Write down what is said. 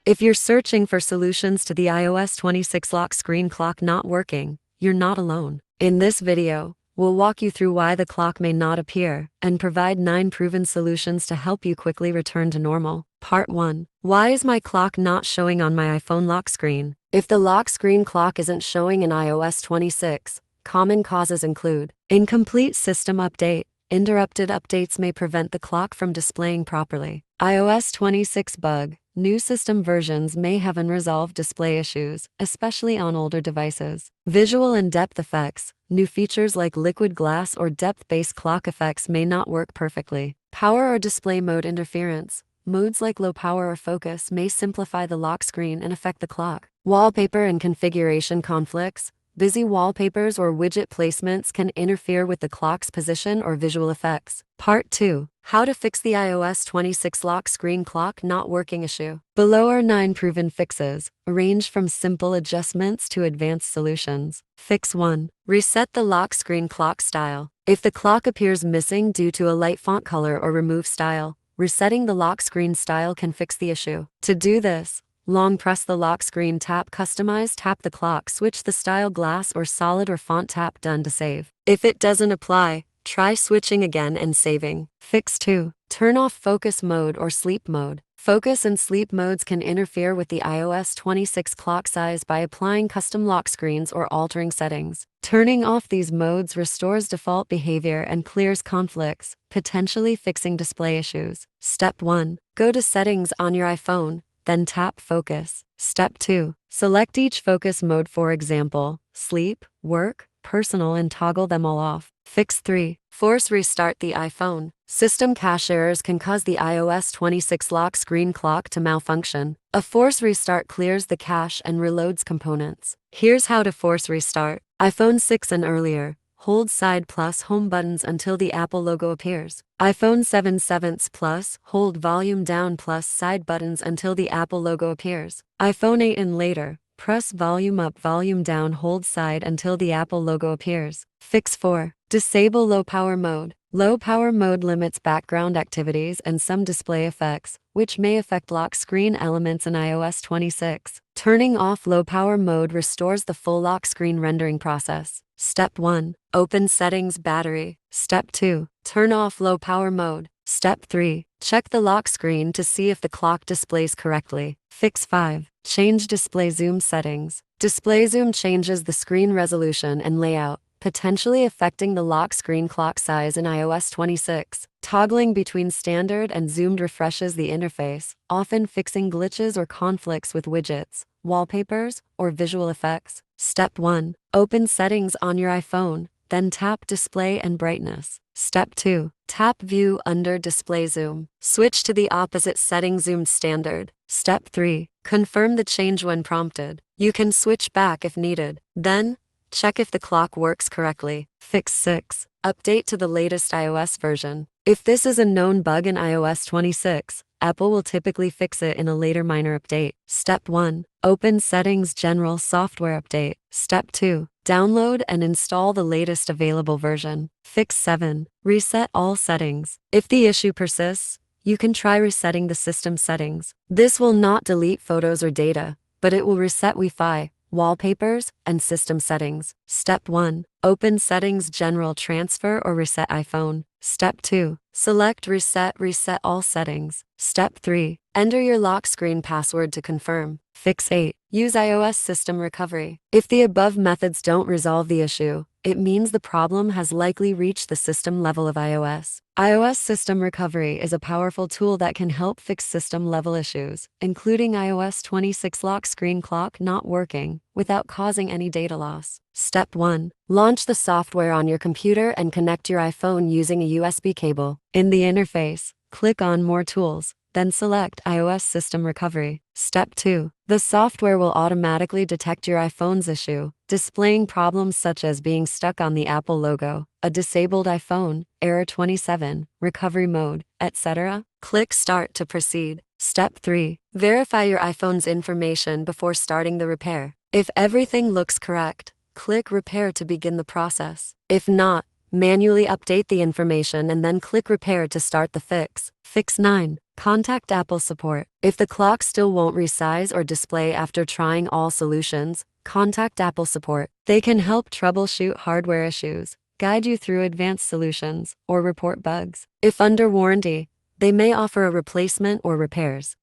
If you're searching for solutions to the iOS 26 lock screen clock not working, you're not alone. In this video, we'll walk you through why the clock may not appear and provide 9 proven solutions to help you quickly return to normal. Part 1. Why is my clock not showing on my iPhone lock screen? If the lock screen clock isn't showing in iOS 26, common causes include incomplete system update. Interrupted updates may prevent the clock from displaying properly. iOS 26 bug. New system versions may have unresolved display issues, especially on older devices. Visual and depth effects. New features like liquid glass or depth-based clock effects may not work perfectly. Power or display mode interference. Modes like low power or focus may simplify the lock screen and affect the clock. Wallpaper and configuration conflicts. Busy wallpapers or widget placements can interfere with the clock's position or visual effects. Part 2. How to fix the iOS 26 lock screen clock not working issue. Below are 9 proven fixes, ranged from simple adjustments to advanced solutions. Fix 1. Reset the lock screen clock style. If the clock appears missing due to a light font color or remove style, resetting the lock screen style can fix the issue. To do this, long press the lock screen, tap Customize, tap the clock, switch the style glass or solid or font, tap Done to save. If it doesn't apply, try switching again and saving. Fix 2. Turn off focus mode or sleep mode. Focus and sleep modes can interfere with the iOS 26 clock size by applying custom lock screens or altering settings. Turning off these modes restores default behavior and clears conflicts, potentially fixing display issues. Step 1. Go to Settings on your iPhone, then tap Focus. Step 2. Select each focus mode, for example, sleep, work, personal, and toggle them all off. Fix 3. Force restart the iPhone. System cache errors can cause the iOS 26 lock screen clock to malfunction. A force restart clears the cache and reloads components. Here's how to force restart. iPhone 6 and earlier, hold side plus home buttons until the Apple logo appears. iPhone 7 plus, hold volume down plus side buttons until the Apple logo appears. iPhone 8 and later, press volume up, volume down, hold side until the Apple logo appears. Fix 4. Disable low power mode. Low power mode limits background activities and some display effects, which may affect lock screen elements in iOS 26. Turning off low power mode restores the full lock screen rendering process. Step 1. Open Settings, Battery. Step 2. Turn off low power mode. Step 3. Check the lock screen to see if the clock displays correctly. Fix 5. Change display zoom settings. Display zoom changes the screen resolution and layout, potentially affecting the lock screen clock size in iOS 26. Toggling between standard and zoomed refreshes the interface, often fixing glitches or conflicts with widgets, wallpapers, or visual effects. Step 1. Open Settings on your iPhone, then tap Display and Brightness. Step 2. Tap View under Display Zoom. Switch to the opposite setting, Zoomed Standard. Step 3. Confirm the change when prompted. You can switch back if needed. Then, check if the clock works correctly. Fix 6. Update to the latest iOS version. If this is a known bug in iOS 26, Apple will typically fix it in a later minor update. Step 1. Open Settings, General Software Update. Step 2. Download and install the latest available version. Fix 7. Reset all settings. If the issue persists, you can try resetting the system settings. This will not delete photos or data, but it will reset Wi-Fi, wallpapers, and system settings. Step 1. Open Settings, General Transfer or Reset iPhone. Step 2. Select Reset all settings. Step 3. Enter your lock screen password to confirm. Fix 8. Use iOS System Recovery. If the above methods don't resolve the issue, it means the problem has likely reached the system level of iOS. iOS System Recovery is a powerful tool that can help fix system-level issues, including iOS 26 lock screen clock not working, without causing any data loss. Step 1. Launch the software on your computer and connect your iPhone using a USB cable. In the interface, click on More Tools, then select iOS System Recovery. Step 2. The software will automatically detect your iPhone's issue, displaying problems such as being stuck on the Apple logo, a disabled iPhone, error 27, recovery mode, etc. Click Start to proceed. Step 3. Verify your iPhone's information before starting the repair. If everything looks correct, click Repair to begin the process. If not, manually update the information and then click Repair to start the fix. Fix 9. Contact Apple support. If the clock still won't resize or display after trying all solutions, contact Apple support. They can help troubleshoot hardware issues, guide you through advanced solutions, or report bugs. If under warranty, they may offer a replacement or repairs.